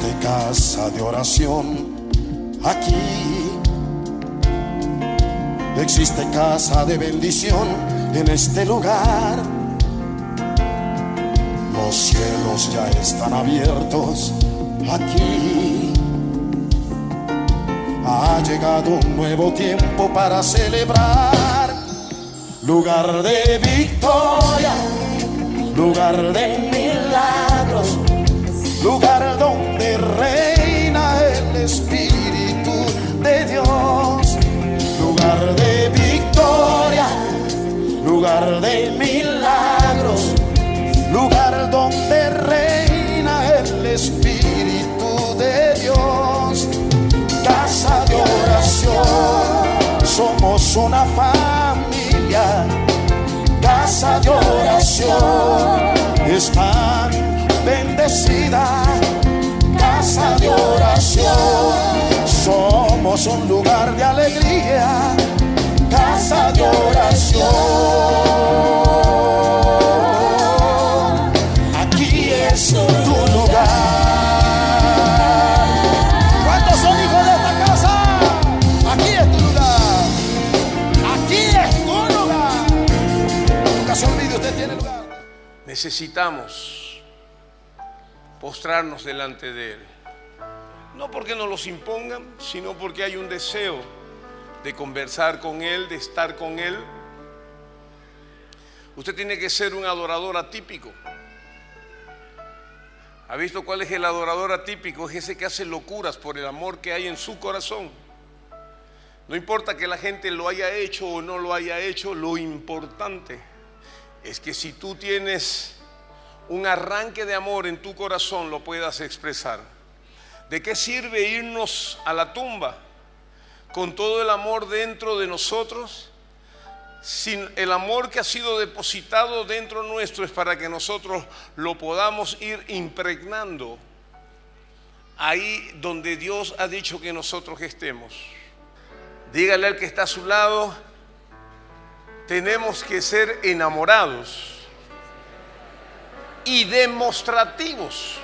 Existe casa de oración aquí. Existe casa de bendición en este lugar. Los cielos ya están abiertos aquí. Ha llegado un nuevo tiempo para celebrar. Lugar de victoria, lugar de milagros, lugar donde reina el Espíritu de Dios. Lugar de victoria, lugar de milagros, lugar donde reina el Espíritu de Dios. Casa de oración, somos una familia. Casa de oración, es tan bendecida. Casa de oración, somos un lugar de alegría. Casa de oración, aquí es tu lugar. ¿Cuántos son hijos de esta casa? Aquí es tu lugar. Aquí es tu lugar. Nunca se olvide, usted tiene lugar. Necesitamos postrarnos delante de Él. No porque nos los impongan, sino porque hay un deseo de conversar con Él, de estar con Él. Usted tiene que ser un adorador atípico. ¿Ha visto cuál es el adorador atípico? Es ese que hace locuras por el amor que hay en su corazón. No importa que la gente lo haya hecho o no lo haya hecho, lo importante es que si tú tienes un arranque de amor en tu corazón, lo puedas expresar. ¿De qué sirve irnos a la tumba con todo el amor dentro de nosotros? Sin el amor que ha sido depositado dentro nuestro es para que nosotros lo podamos ir impregnando ahí donde Dios ha dicho que nosotros estemos. Dígale al que está a su lado: tenemos que ser enamorados y demostrativos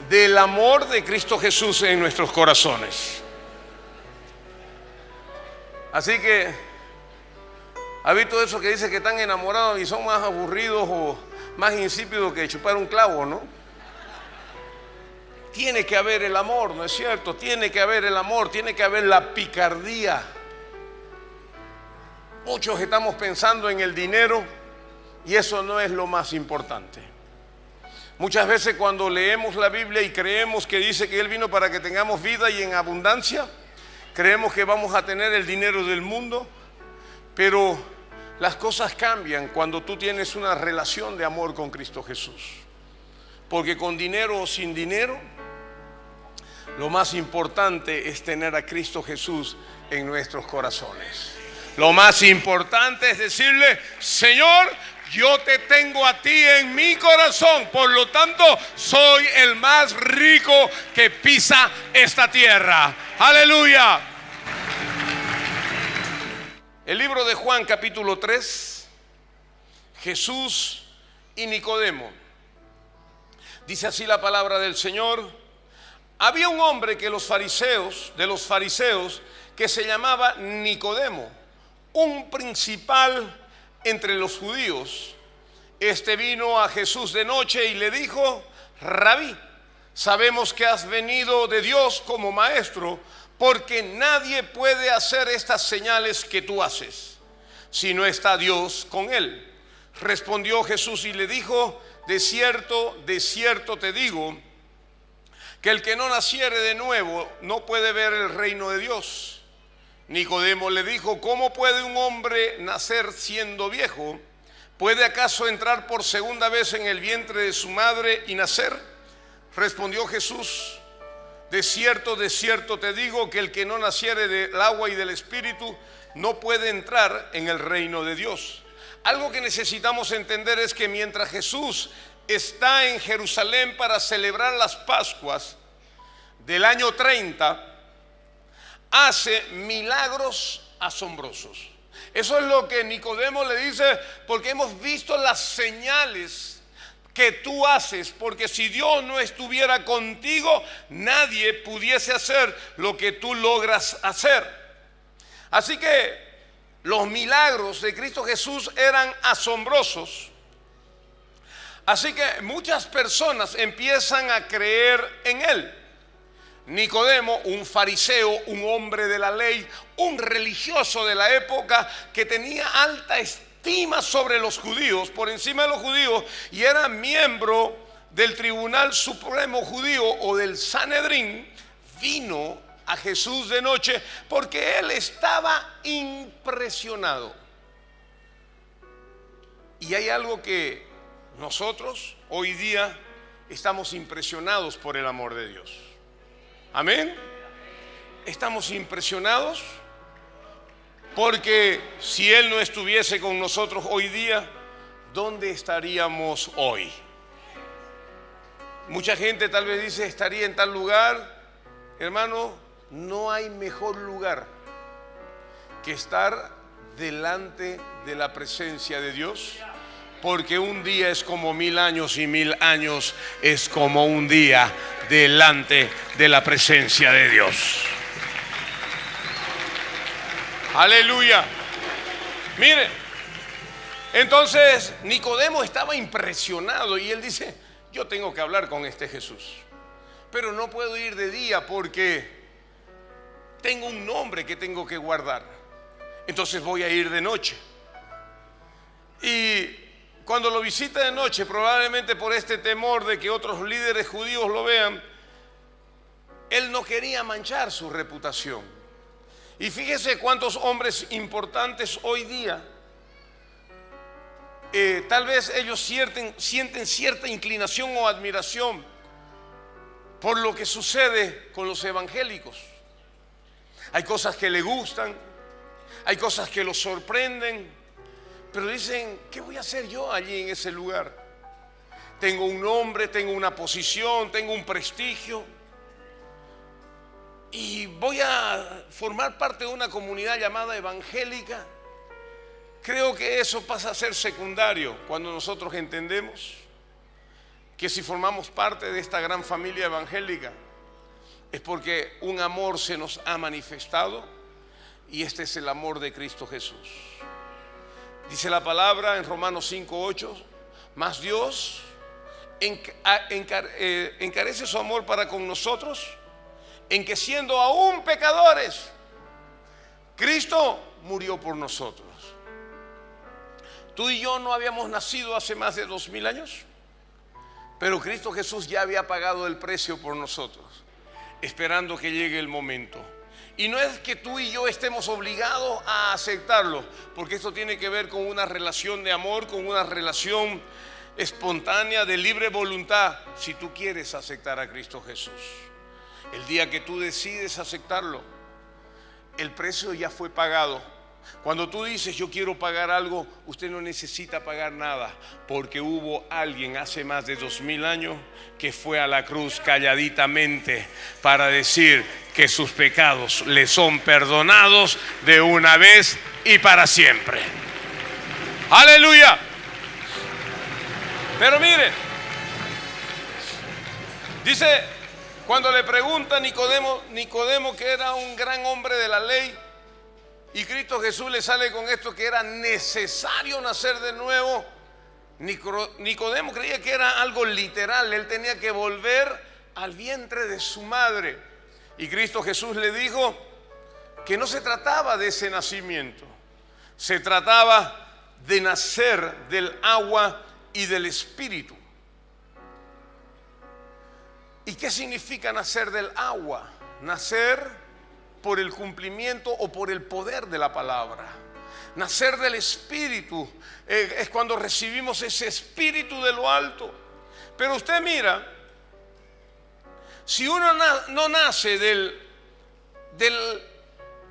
del amor de Cristo Jesús en nuestros corazones. Así que, ¿ha visto eso que dice que están enamorados y son más aburridos o más insípidos que chupar un clavo, no? Tiene que haber el amor, ¿no es cierto? Tiene que haber el amor, tiene que haber la picardía. Muchos estamos pensando en el dinero y eso no es lo más importante. Muchas veces cuando leemos la Biblia y creemos que dice que Él vino para que tengamos vida y en abundancia, creemos que vamos a tener el dinero del mundo, pero las cosas cambian cuando tú tienes una relación de amor con Cristo Jesús. Porque con dinero o sin dinero, lo más importante es tener a Cristo Jesús en nuestros corazones. Lo más importante es decirle: Señor, yo te tengo a ti en mi corazón, por lo tanto soy el más rico que pisa esta tierra. ¡Aleluya! El libro de Juan, capítulo 3, Jesús y Nicodemo. Dice así la palabra del Señor: había un hombre de los fariseos, que se llamaba Nicodemo, un principal entre los judíos. Este vino a Jesús de noche y le dijo: Rabí, sabemos que has venido de Dios como maestro, porque nadie puede hacer estas señales que tú haces si no está Dios con él. Respondió Jesús y le dijo: de cierto te digo, que el que no naciere de nuevo no puede ver el reino de Dios. Nicodemo le dijo: ¿cómo puede un hombre nacer siendo viejo? ¿Puede acaso entrar por segunda vez en el vientre de su madre y nacer? Respondió Jesús: de cierto te digo, que el que no naciere del agua y del Espíritu no puede entrar en el reino de Dios. Algo que necesitamos entender es que mientras Jesús está en Jerusalén para celebrar las Pascuas del año 30, hace milagros asombrosos. Eso es lo que Nicodemo le dice: porque hemos visto las señales que tú haces, porque si Dios no estuviera contigo, nadie pudiese hacer lo que tú logras hacer. Así que los milagros de Cristo Jesús eran asombrosos. Así que muchas personas empiezan a creer en Él. Nicodemo, un fariseo, un hombre de la ley, un religioso de la época que tenía alta estima sobre los judíos, por encima de los judíos, y era miembro del Tribunal Supremo Judío o del Sanedrín, vino a Jesús de noche porque él estaba impresionado. Y hay algo que nosotros hoy día estamos impresionados por el amor de Dios. Amén. Estamos impresionados porque si Él no estuviese con nosotros hoy día, ¿dónde estaríamos hoy? Mucha gente tal vez dice, estaría en tal lugar. Hermano, no hay mejor lugar que estar delante de la presencia de Dios, porque un día es como 1000 años y 1000 años es como un día delante de la presencia de Dios. Aleluya. Mire, entonces Nicodemo estaba impresionado y él dice, yo tengo que hablar con este Jesús, pero no puedo ir de día porque tengo un nombre que tengo que guardar. Entonces voy a ir de noche. Y cuando lo visita de noche, probablemente por este temor de que otros líderes judíos lo vean, él no quería manchar su reputación. Y fíjese cuántos hombres importantes hoy día, tal vez ellos sienten cierta inclinación o admiración por lo que sucede con los evangélicos. Hay cosas que le gustan, hay cosas que los sorprenden, pero dicen, ¿qué voy a hacer yo allí en ese lugar? Tengo un nombre, tengo una posición, tengo un prestigio y voy a formar parte de una comunidad llamada evangélica. Creo que eso pasa a ser secundario cuando nosotros entendemos que si formamos parte de esta gran familia evangélica es porque un amor se nos ha manifestado y este es el amor de Cristo Jesús. Dice la palabra en Romanos 5:8, mas Dios encarece su amor para con nosotros, en que siendo aún pecadores, Cristo murió por nosotros. Tú y yo no habíamos nacido hace más de 2000 años, pero Cristo Jesús ya había pagado el precio por nosotros, esperando que llegue el momento. Y no es que tú y yo estemos obligados a aceptarlo, porque esto tiene que ver con una relación de amor, con una relación espontánea de libre voluntad. Si tú quieres aceptar a Cristo Jesús, el día que tú decides aceptarlo, el precio ya fue pagado. Cuando tú dices yo quiero pagar algo, usted no necesita pagar nada, porque hubo alguien hace más de 2000 años que fue a la cruz calladitamente para decir que sus pecados le son perdonados de una vez y para siempre. Aleluya. Pero mire, dice, cuando le pregunta a Nicodemo, que era un gran hombre de la ley, y Cristo Jesús le sale con esto que era necesario nacer de nuevo, Nicodemo creía que era algo literal. Él tenía que volver al vientre de su madre. Y Cristo Jesús le dijo que no se trataba de ese nacimiento, se trataba de nacer del agua y del Espíritu. ¿Y qué significa nacer del agua? Nacer por el cumplimiento o por el poder de la palabra. Nacer del Espíritu es cuando recibimos ese Espíritu de lo alto. Pero usted mira, si uno no nace del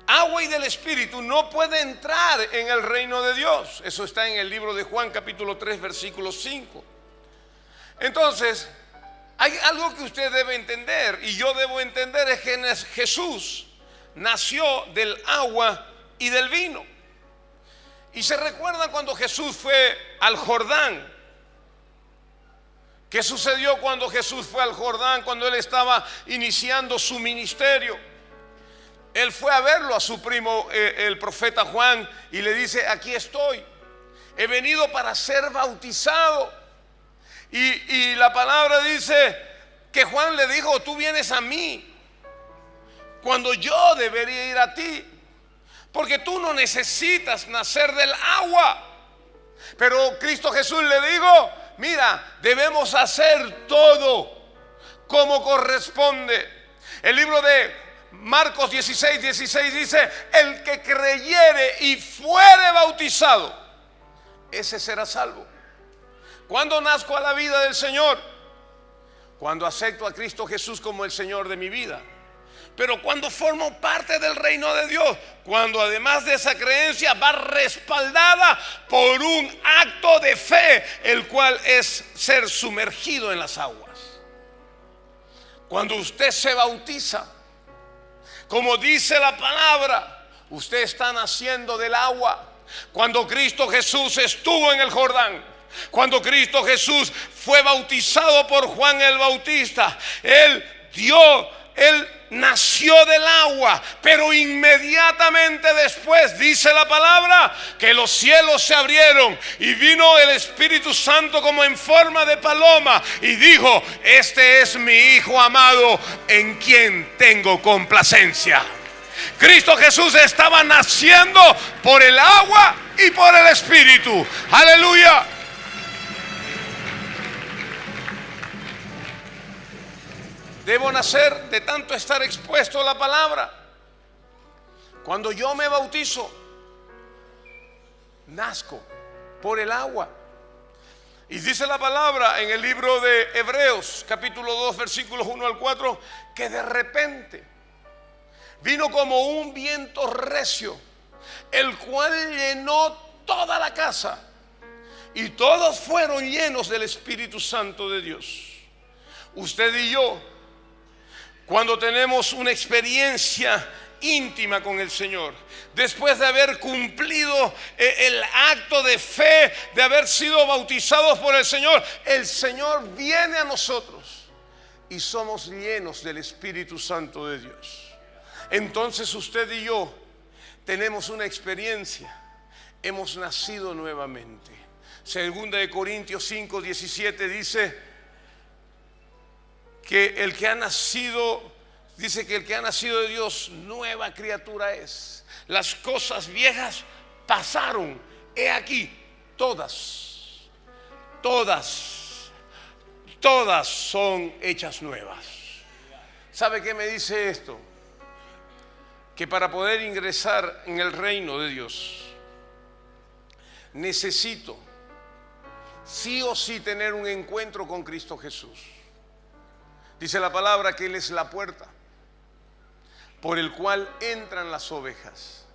agua y del Espíritu, no puede entrar en el reino de Dios. Eso está en el libro de Juan capítulo 3 versículo 5. Entonces hay algo que usted debe entender y yo debo entender, es que Jesús nació del agua y del vino. Y se recuerda cuando Jesús fue al Jordán ¿Qué sucedió cuando Jesús fue al Jordán, cuando él estaba iniciando su ministerio? Él fue a verlo a su primo, el profeta Juan, y le dice: aquí estoy, he venido para ser bautizado. Y la palabra dice que Juan le dijo: tú vienes a mí cuando yo debería ir a ti, porque tú no necesitas nacer del agua. Pero Cristo Jesús le dijo: mira, debemos hacer todo como corresponde. El libro de Marcos 16:16 dice: el que creyere y fuere bautizado, ese será salvo. ¿Cuándo nazco a la vida del Señor? Cuando acepto a Cristo Jesús como el Señor de mi vida. Pero cuando formo parte del reino de Dios, cuando además de esa creencia va respaldada por un acto de fe, el cual es ser sumergido en las aguas. Cuando usted se bautiza, como dice la palabra, usted está naciendo del agua. Cuando Cristo Jesús estuvo en el Jordán, cuando Cristo Jesús fue bautizado por Juan el Bautista, Él nació del agua, pero inmediatamente después dice la palabra que los cielos se abrieron y vino el Espíritu Santo como en forma de paloma y dijo: este es mi Hijo amado en quien tengo complacencia. Cristo Jesús estaba naciendo por el agua y por el Espíritu. Aleluya. Debo nacer de tanto estar expuesto a la palabra. Cuando yo me bautizo, nazco por el agua. Y dice la palabra en el libro de Hebreos, capítulo 2, versículos 1 al 4, que de repente vino como un viento recio, el cual llenó toda la casa, y todos fueron llenos del Espíritu Santo de Dios. Usted y yo, cuando tenemos una experiencia íntima con el Señor, después de haber cumplido el acto de fe, de haber sido bautizados por el Señor viene a nosotros y somos llenos del Espíritu Santo de Dios. Entonces usted y yo tenemos una experiencia, hemos nacido nuevamente. Segunda de Corintios 5:17 dice que el que ha nacido, dice que el que ha nacido de Dios, nueva criatura es. Las cosas viejas pasaron, he aquí, todas son hechas nuevas. ¿Sabe qué me dice esto? Que para poder ingresar en el reino de Dios, necesito sí o sí tener un encuentro con Cristo Jesús. Dice la palabra que Él es la puerta por el cual entran las ovejas.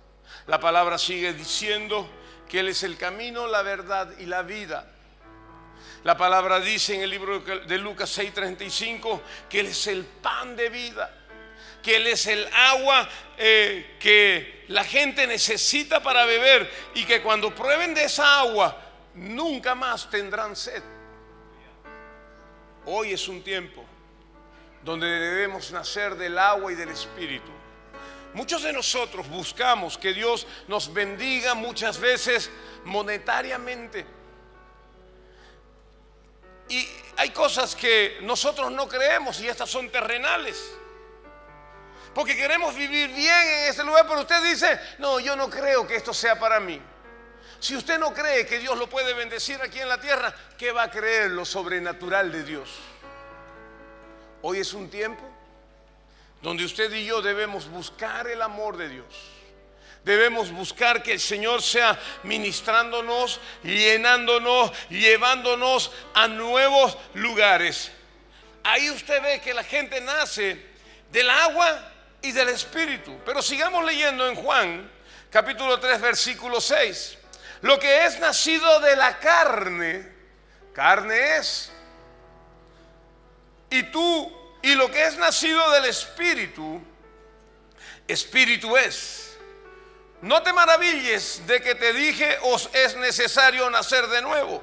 La palabra sigue diciendo que Él es el camino, la verdad y la vida. La palabra dice en el libro de Lucas 6:35 que Él es el pan de vida, que Él es el agua que la gente necesita para beber, y que cuando prueben de esa agua nunca más tendrán sed. Hoy es un tiempo donde debemos nacer del agua y del Espíritu. Muchos de nosotros buscamos que Dios nos bendiga muchas veces monetariamente. Y hay cosas que nosotros no creemos, y estas son terrenales, porque queremos vivir bien en ese lugar. Pero usted dice: no, yo no creo que esto sea para mí. Si usted no cree que Dios lo puede bendecir aquí en la tierra, ¿qué va a creer lo sobrenatural de Dios? Hoy es un tiempo donde usted y yo debemos buscar el amor de Dios. Debemos buscar que el Señor sea ministrándonos, llenándonos, llevándonos a nuevos lugares. Ahí usted ve que la gente nace del agua y del Espíritu. Pero sigamos leyendo en Juan capítulo 3 versículo 6. Lo que es nacido de la carne, carne es. Y lo que es nacido del Espíritu, Espíritu es. No te maravilles de que te dije: os es necesario nacer de nuevo.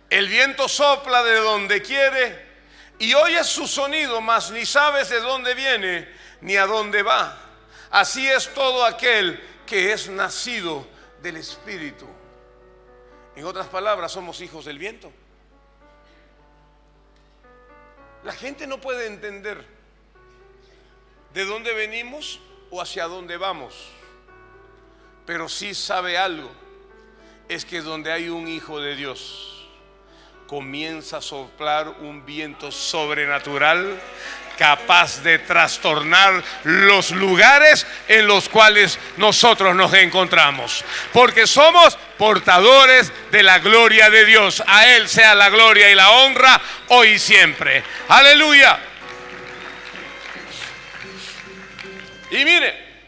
El viento sopla de donde quiere y oyes su sonido, mas ni sabes de dónde viene ni a dónde va. Así es todo aquel que es nacido del Espíritu. En otras palabras, somos hijos del viento. La gente no puede entender de dónde venimos o hacia dónde vamos, pero sí sabe algo, es que donde hay un hijo de Dios, comienza a soplar un viento sobrenatural capaz de trastornar los lugares en los cuales nosotros nos encontramos, porque somos portadores de la gloria de Dios. A Él sea la gloria y la honra hoy y siempre. Aleluya. Y mire,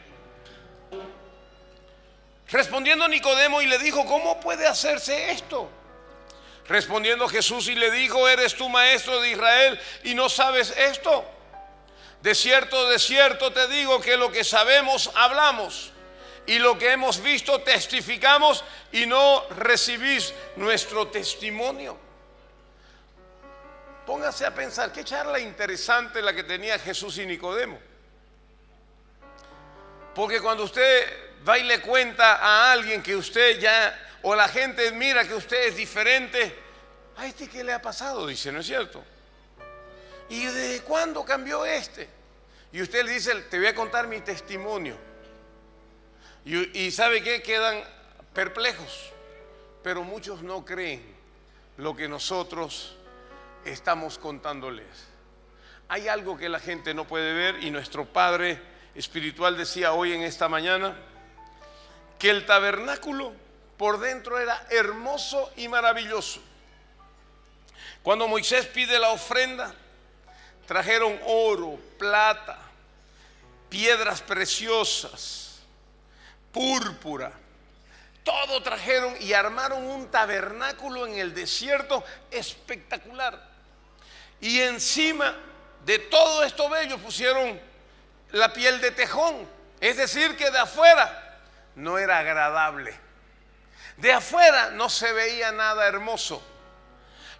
respondiendo Nicodemo y le dijo: ¿cómo puede hacerse esto? Respondiendo Jesús y le dijo: ¿eres tú maestro de Israel y no sabes esto? De cierto te digo que lo que sabemos hablamos, y lo que hemos visto testificamos, y no recibís nuestro testimonio. Póngase a pensar, qué charla interesante la que tenía Jesús y Nicodemo. Porque cuando usted va y le cuenta a alguien que usted ya, o la gente mira que usted es diferente, ¿a este qué le ha pasado? Dice, ¿no es cierto? ¿Y desde cuándo cambió este? Y usted le dice: te voy a contar mi testimonio. Y ¿sabe qué? Quedan perplejos. Pero muchos no creen lo que nosotros estamos contándoles. Hay algo que la gente no puede ver, y nuestro Padre espiritual decía hoy en esta mañana que el tabernáculo por dentro era hermoso y maravilloso. Cuando Moisés pide la ofrenda, trajeron oro, plata, piedras preciosas, púrpura, todo trajeron y armaron un tabernáculo en el desierto espectacular. Y encima de todo esto bello pusieron la piel de tejón, es decir, que de afuera no era agradable, de afuera no se veía nada hermoso.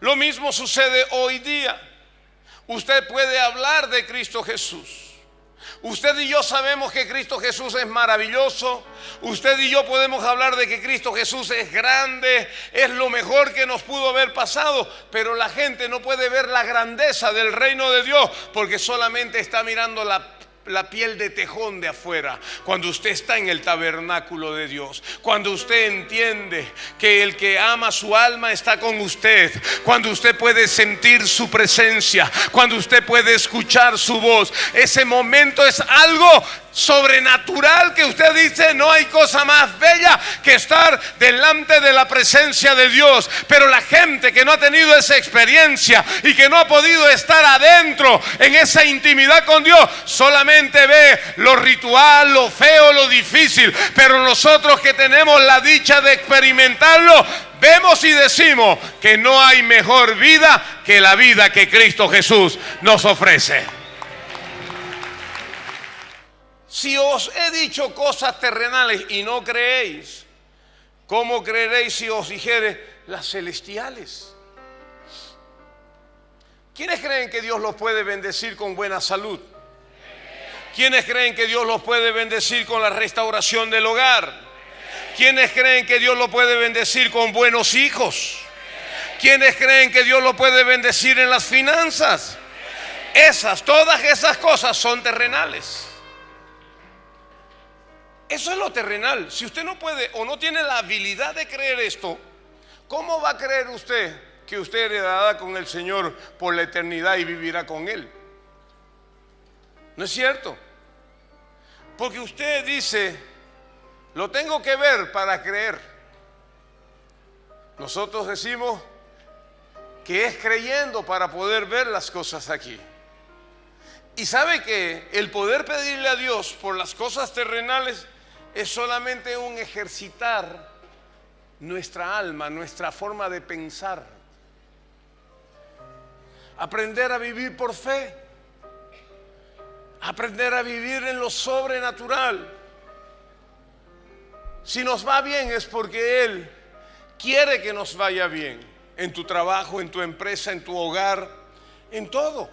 Lo mismo sucede hoy día. Usted puede hablar de Cristo Jesús. Usted y yo sabemos que Cristo Jesús es maravilloso. Usted y yo podemos hablar de que Cristo Jesús es grande, es lo mejor que nos pudo haber pasado. Pero la gente no puede ver la grandeza del reino de Dios porque solamente está mirando la piel de tejón de afuera. Cuando usted está en el tabernáculo de Dios, cuando usted entiende que el que ama su alma está con usted, cuando usted puede sentir su presencia, cuando usted puede escuchar su voz, ese momento es algo sobrenatural que usted dice: no hay cosa más bella que estar delante de la presencia de Dios. Pero la gente que no ha tenido esa experiencia y que no ha podido estar adentro en esa intimidad con Dios, solamente ve lo ritual, lo feo, lo difícil. Pero nosotros que tenemos la dicha de experimentarlo, vemos y decimos que no hay mejor vida que la vida que Cristo Jesús nos ofrece. Si os he dicho cosas terrenales y no creéis, ¿cómo creeréis si os dijere las celestiales? ¿Quiénes creen que Dios los puede bendecir con buena salud? ¿Quiénes creen que Dios los puede bendecir con la restauración del hogar? ¿Quiénes creen que Dios los puede bendecir con buenos hijos? ¿Quiénes creen que Dios los puede bendecir en las finanzas? Todas esas cosas son terrenales. Eso es lo terrenal. Si usted no puede o no tiene la habilidad de creer esto, ¿cómo va a creer usted que usted heredará con el Señor por la eternidad y vivirá con Él? ¿No es cierto? Porque usted dice: lo tengo que ver para creer. Nosotros decimos que es creyendo para poder ver las cosas aquí. Y sabe que el poder pedirle a Dios por las cosas terrenales es solamente un ejercitar nuestra alma, nuestra forma de pensar. Aprender a vivir por fe, aprender a vivir en lo sobrenatural. Si nos va bien es porque Él quiere que nos vaya bien. en tu trabajo, en tu empresa, en tu hogar, en todo.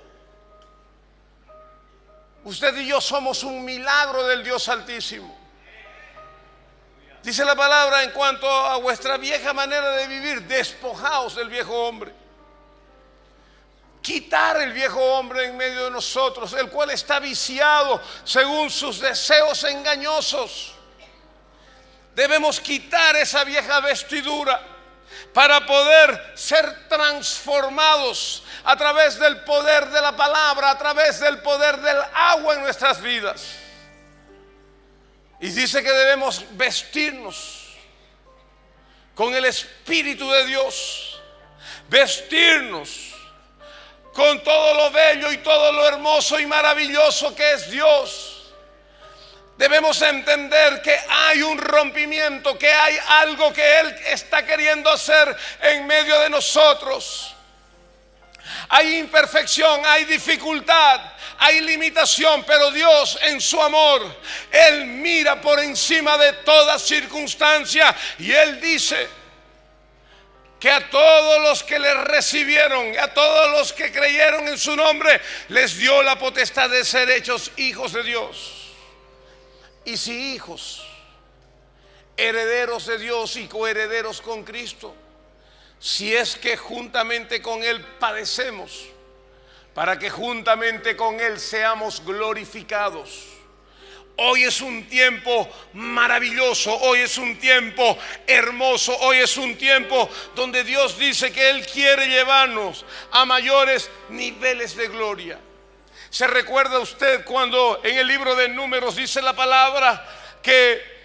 Usted y yo somos un milagro del Dios Altísimo. Dice la palabra en cuanto a vuestra vieja manera de vivir, despojaos del viejo hombre. Quitar el viejo hombre en medio de nosotros, el cual está viciado según sus deseos engañosos. Debemos quitar esa vieja vestidura para poder ser transformados a través del poder de la palabra, a través del poder del agua en nuestras vidas. Y dice que debemos vestirnos con el Espíritu de Dios, vestirnos con todo lo bello y todo lo hermoso y maravilloso que es Dios. Debemos entender que hay un rompimiento, que hay algo que Él está queriendo hacer en medio de nosotros. Hay imperfección, hay dificultad, hay limitación, pero Dios en su amor, Él mira por encima de toda circunstancia y Él dice que a todos los que le recibieron, a todos los que creyeron en su nombre, les dio la potestad de ser hechos hijos de Dios. Y si hijos, herederos de Dios y coherederos con Cristo, si es que juntamente con Él padecemos, para que juntamente con Él seamos glorificados. Hoy es un tiempo maravilloso, hoy es un tiempo hermoso, hoy es un tiempo donde Dios dice que Él quiere llevarnos a mayores niveles de gloria. ¿Se recuerda usted cuando en el libro de Números dice la palabra que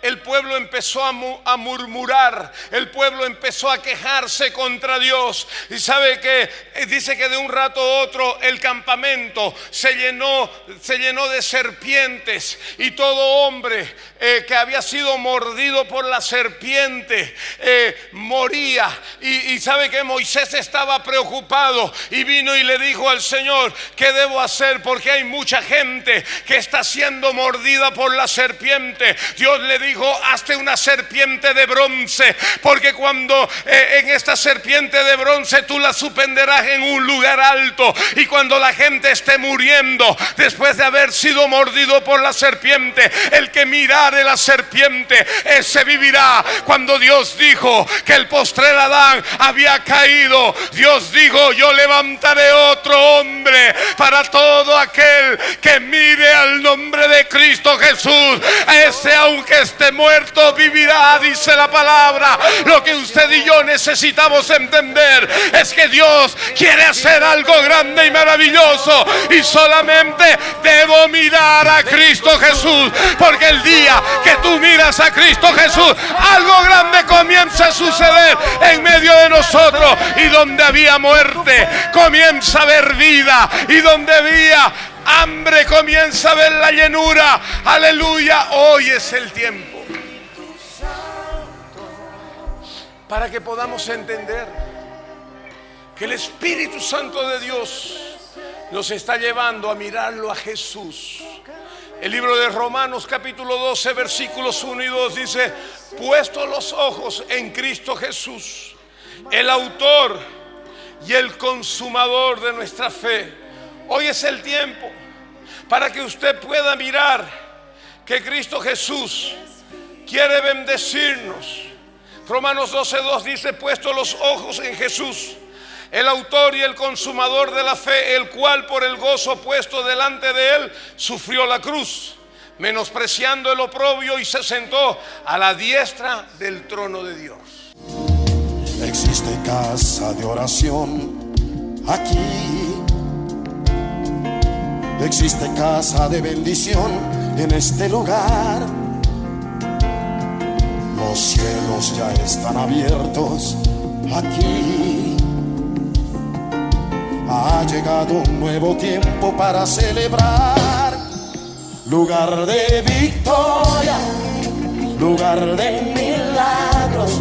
el pueblo empezó a murmurar, el pueblo empezó a quejarse contra Dios? Y sabe que dice que de un rato a otro el campamento se llenó de serpientes, y todo hombre que había sido mordido por la serpiente moría. Y sabe que Moisés estaba preocupado y vino y le dijo al Señor: ¿qué debo hacer? Porque hay mucha gente que está siendo mordida por la serpiente. Dios le dijo: hazte una serpiente de bronce, porque cuando en esta serpiente de bronce tú la suspenderás en un lugar alto, y cuando la gente esté muriendo después de haber sido mordido por la serpiente, el que mirare la serpiente, ese vivirá. Cuando Dios dijo que el postrer Adán había caído, Dios dijo: yo levantaré otro hombre para todo aquel que mire al nombre de Cristo Jesús. Ese, aunque esté muerto, vivirá, dice la palabra. Lo que usted y yo necesitamos entender es que Dios quiere hacer algo grande y maravilloso, y solamente debo mirar a Cristo Jesús, porque el día que tú miras a Cristo Jesús, algo grande comienza a suceder en medio de nosotros, y donde había muerte comienza a haber vida, y donde había hambre comienza a ver la llenura. Aleluya. Hoy es el tiempo para que podamos entender que el Espíritu Santo de Dios nos está llevando a mirarlo a Jesús. El libro de Romanos capítulo 12 versículos 1 y 2 dice: puesto los ojos en Cristo Jesús, el autor y el consumador de nuestra fe. Hoy es el tiempo para que usted pueda mirar que Cristo Jesús quiere bendecirnos. Romanos 12:2 dice: puesto los ojos en Jesús, el autor y el consumador de la fe, el cual por el gozo puesto delante de él sufrió la cruz, menospreciando el oprobio, y se sentó a la diestra del trono de Dios. Existe casa de oración aquí. Existe casa de bendición en este lugar. Los cielos ya están abiertos aquí. Ha llegado un nuevo tiempo para celebrar. Lugar de victoria, lugar de milagros,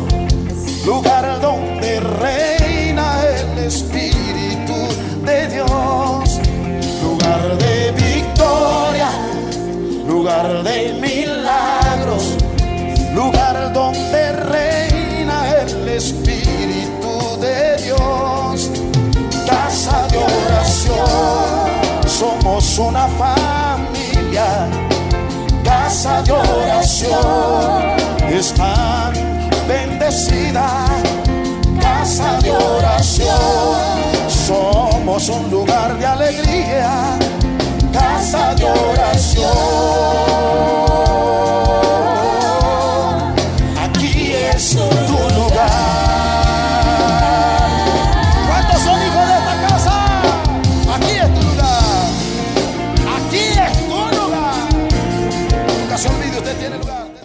lugar donde reina el Espíritu de Dios. Lugar de victoria, lugar de milagros, lugar donde reina el Espíritu Somos una familia, casa de oración. Es tan bendecida, casa de oración. Somos un lugar de alegría, casa de oración.